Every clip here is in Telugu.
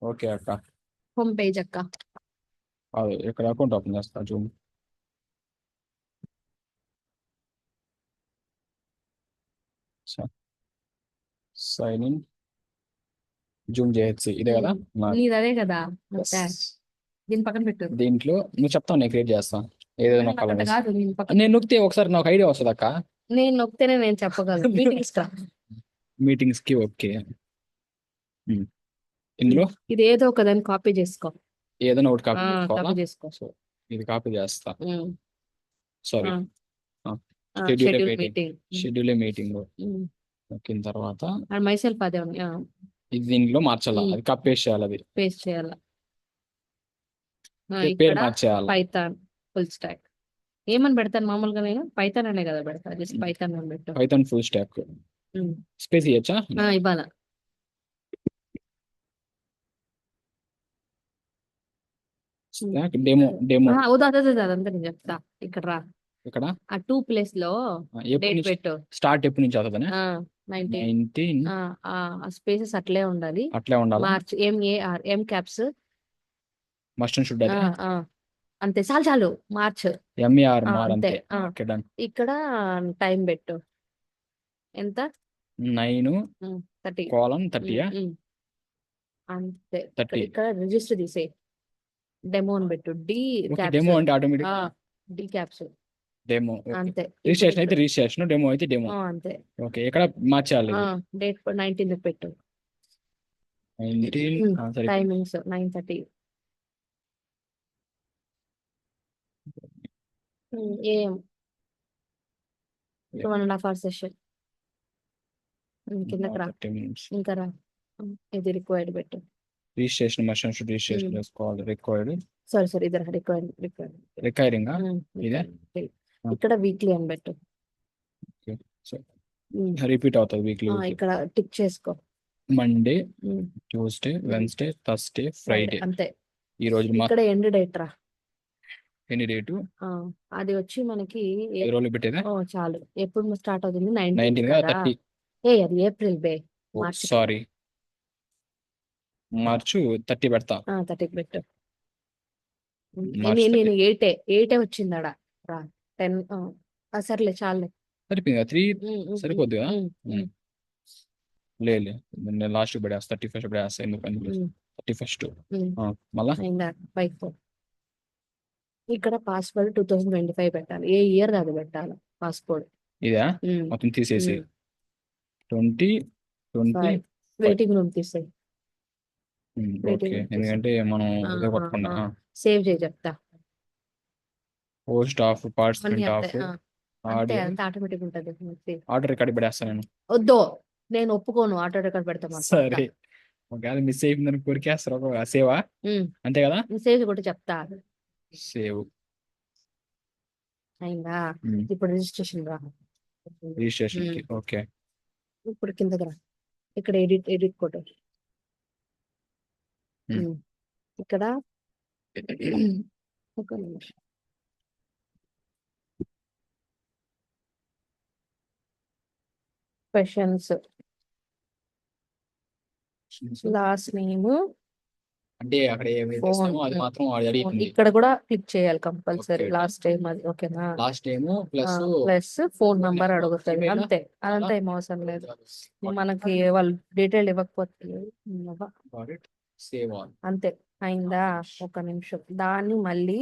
ఓకే అక్క. హోమ్ పేజ్ అక్క. అది ఇక్కడ అకౌంట్ ఓపెన్ చేస్తా జూమ్. సైన్ ఇన్ జూమ్ చేయొచ్చు ఇదే కదా నీది అదే కదా. Yes. అంతే. దీని పక్కన పెట్టు. దీంట్లో నువ్వు చెప్తావు, నేను క్రియేట్ చేస్తా ఏదైనా నాకు నొక్కాలని. అట్ట కాదు, దీని పక్కన. నేను నొక్కితే ఒకసారి నాకు ఐడియా వస్తుంది అక్క. నేను నొక్కితేనే నేను చెప్పగలను. మీటింగ్స్ కా. మీటింగ్స్ కి ఓకే. ఇందులో ఇది ఏదో ఒక దాన్ని కాపీ చేసుకో. ఏదైనా ఒకటి కాపీ చేసుకోవాలా? కాపీ చేసుకో. సో ఇది కాపీ చేస్తా. ఉమ్, సారీ, ఆ, schedule schedule meeting. Meeting. Schedule meeting నొక్కిన తర్వాత మైసెల్ఫ్ అదే ఉంది. ఇది దీనిలో మార్చాలా, అది కప్పేసి చేయాలి, అది పేస్ట్ చేయాల. పేరు ఇక్కడ మార్చేయాలి. పైథాన్ ఫుల్ స్టాక్ ఏమని పెడతాను మామూలుగా, నేను పైథాన్ అనే కదా పెడతా. జస్ట్ పైథాన్ అని పెట్టు. పైథాన్ ఫుల్ స్టాక్ స్పేస్ ఇవ్వచ్చా? ఇవ్వాల. డెమో డెమో అదంతా నేను చెప్తా. ఇక్కడ రా. ఇక్కడ ఆ 2 ప్లేస్ లో డేట్ పెట్టు. స్టార్ట్ ఎప్పటి నుంచి అవుతుంది? 19. ఆ స్పేసెస్ అట్లే ఉండాలి. అట్లే ఉండాలి. March MAR M caps. Must and should అది. అంతే, చాలు చాలు. మార్చ్ MAR మార్ అంతే. అంతే. Okay done. ఇక్కడ టైం పెట్టు. ఎంత? 9:30 అంతే. 30. ఇక్కడ రిజిస్టర్ తీసేయి. డెమో అని పెట్టు. డెమో అంటే ఆటోమేటిక్ డి క్యాప్స్. డెమో. అంతే. రిజిస్ట్రేషన్ అయితే రిజిస్ట్రేషన్, డెమో అయితే డెమో. అంతే. ఓకే, ఇక్కడ మార్చాలి. డేట్ 19 పెట్టు. 19 టైమింగ్స్ 9:30 AM. 2.5 hours session. కిందకి రా. 30 minutes. ఇంకా రా. ఇది రిక్వైర్డ్ పెట్టు. Registration must and should registration చేసుకోవాలి. రిక్వైర్డ్. సారీ ఇద్దరు రిక్వైరింగ్ ఇదే. ఇక్కడ వీక్లీ అని పెట్టు. రిపీట్ అవుతుంది వీక్లీ. ఇక్కడ టిక్ చేసుకో. Monday, Tuesday, Wednesday, Thursday, Friday. అంతే. ఈ రోజు ఇక్కడ ఎండ్ డేట్ రా. ఎన్ని డేటు? అది వచ్చి మనకి 5 రోజులు పెట్టేదా? చాలు. ఎప్పుడు స్టార్ట్ అవుతుంది? 19 కదా. 30. అది ఏప్రిల్ బే. సారీ, మార్చు 30 పెడతా. 30 పెట్టు. నేను 8 వచ్చిందాడా రా. 10 సర్లే చాలే. సరిపోయింది 3 సరిపోద్ది కదా. లేదు నేను లాస్ట్ పడేస్తా, 31st పడేస్తా. ఎందుకని 31st మళ్ళా ఇక్కడ పాస్వర్డ్ 2025 పెట్టాలి. ఏ ఇయర్ అది పెట్టాలి పాస్వర్డ్. ఇదా మొత్తం తీసేసి 2020 వెయిటింగ్ రూమ్ తీసేయి. ఓకే, ఎందుకంటే మనం ఇదే కొట్టకుండా. సేవ్ చేయి చెప్తా. Post of participant of automatic ఉంటుంది. ఆర్డర్ రికార్డ్ పెడేస్తా నేను. వద్దు, నేను ఒప్పుకోను. ఆటో రికార్డ్ పెడతా. సరే, ఒకవేళ మిస్ అయిపోయిందని కొరికేస్తారు. ఒక సేవా అంతే కదా. సేవ్ కూడా చెప్తా. సేవ్ అయిందా? ఇప్పుడు రిజిస్ట్రేషన్ రా. Registration okay. ఇప్పుడు కిందకి రా. ఇక్కడ ఎడిట్ కొట్టు. ఇక్కడ ఒక నిమిషం. క్వశ్చన్స్ లాస్ట్ నేమ్ అంటే అక్కడ అది మాత్రం అడుగుతుంది. ఇక్కడ కూడా క్లిక్ చేయాలి కంపల్సరీ. లాస్ట్ టైం అది ఓకేనా. Last time plus phone number అడుగుతుంది. అంతే, అదంతా ఏం అవసరం లేదు. మనకి వాళ్ళు డీటెయిల్ ఇవ్వకపోతే అంతే. అయిందా? ఒక నిమిషం. దాన్ని మళ్ళీ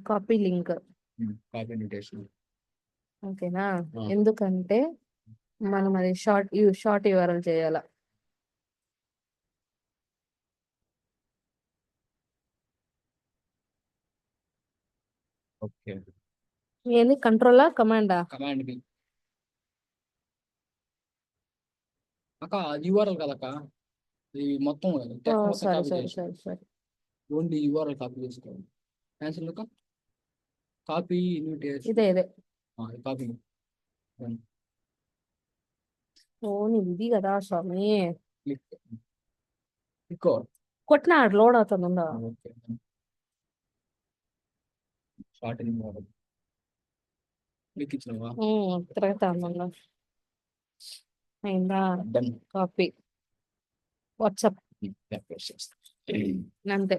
కాపీ లింక్. ఓకేనా. ఎందుకంటే మనం అది షార్ట్ URL చేయాల. ఓకే. ఏంది కంట్రోలా కమాండా? కమాండ్ బి అక్క. URL కదక్క ఇది మొత్తం. సరే. ఓన్లీ URL కాపీ చేసుకోవాలి. క్యాన్సిల్ అక్క. Copy invitation. ఇదే కాపీ. ఇది కదా స్వామి. క్లిక్ కొట్టినా లోడ్ అవుతుందా? Okay. Short in model click ఇచ్చినావా? తిరగతా అయిందా? కాపీ వాట్సాప్ అంతే.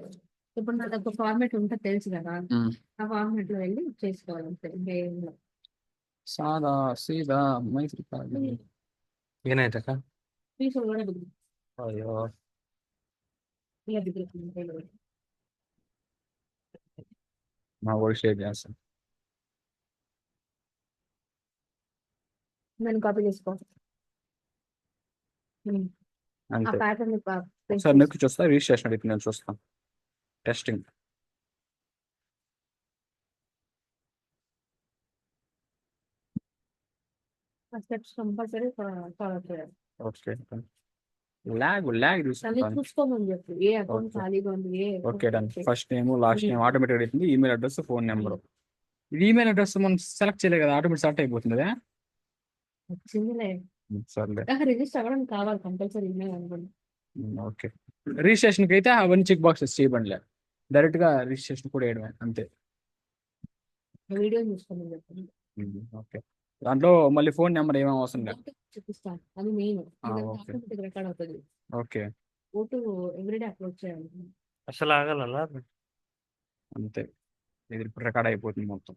ఇప్పుడు నాది ఒక ఫార్మాట్ ఉంటే తెలుసు కదా, ఉమ్. ఆ ఫార్మాట్ లో వెళ్ళి చేసుకోవాలి అంతే. ఇంకేం లేదు. సాదా సీదా మైత్రి కాదు. ಏನಾಯ್ತಕ್ಕ ఫీజు కూడా దిగు. ಅಯ್ಯೋ ఇలా దిగుతుంది. మా వాడు షేర్ చేస్తాను. నేను కాపీ చేసుకో. ఆ అంతే. ప్యాటర్న్ ఒకసారి నెక్కి చూస్తా, రిజిస్ట్రేషన్ అడిగి నేను చూస్తాను. టెస్టింగ్. స్టెప్స్ కంపల్సరీ ఫాలో చేయాలి. ఓకే. ల్యాగ్ దాన్ని చూసుకుంటాను. చూసుకోమని చెప్పు, ఏ అకౌంట్ ఓకే. ఖాళీగా ఉంది, ఏ okay done. account first name last name automatic అడుగుతుంది, email address phone number. Um. ఇది ఈమెయిల్ అడ్రస్ మనం సెలెక్ట్ చేయలేదు కదా, ఆటోమేటిక్ సెలెక్ట్ అయిపోతుంది కదా. వచ్చిందిలే. సర్లే. రిజిస్టర్ అవ్వడం కావాలి కంపల్సరీ ఈమెయిల్ అనుకోండి. ఓకే. రిజిస్ట్రేషన్కి అయితే అవన్నీ చెక్ బాక్సెస్ చేయబడలే, డైరెక్ట్ గా రిజిస్ట్రేషన్ కూడా వేయడమే అంతే. వీడియో చూసుకోమని చెప్పండి. ఓకే. దాంట్లో మళ్ళీ ఫోన్ నెంబర్ ఏమీ అవసరం లేదు. చూపిస్తాను, అది మెయిన్. ఓకే. ఆటోమేటిక్ రికార్డ్ అవుతుంది. ఓకే. ఫోటో ఎవ్రీడే అప్లోడ్ చేయాలి. అసలు ಆಗಲ್ಲ అంతే. ఇది ఇప్పుడు రికార్డ్ అయిపోతుంది మొత్తం.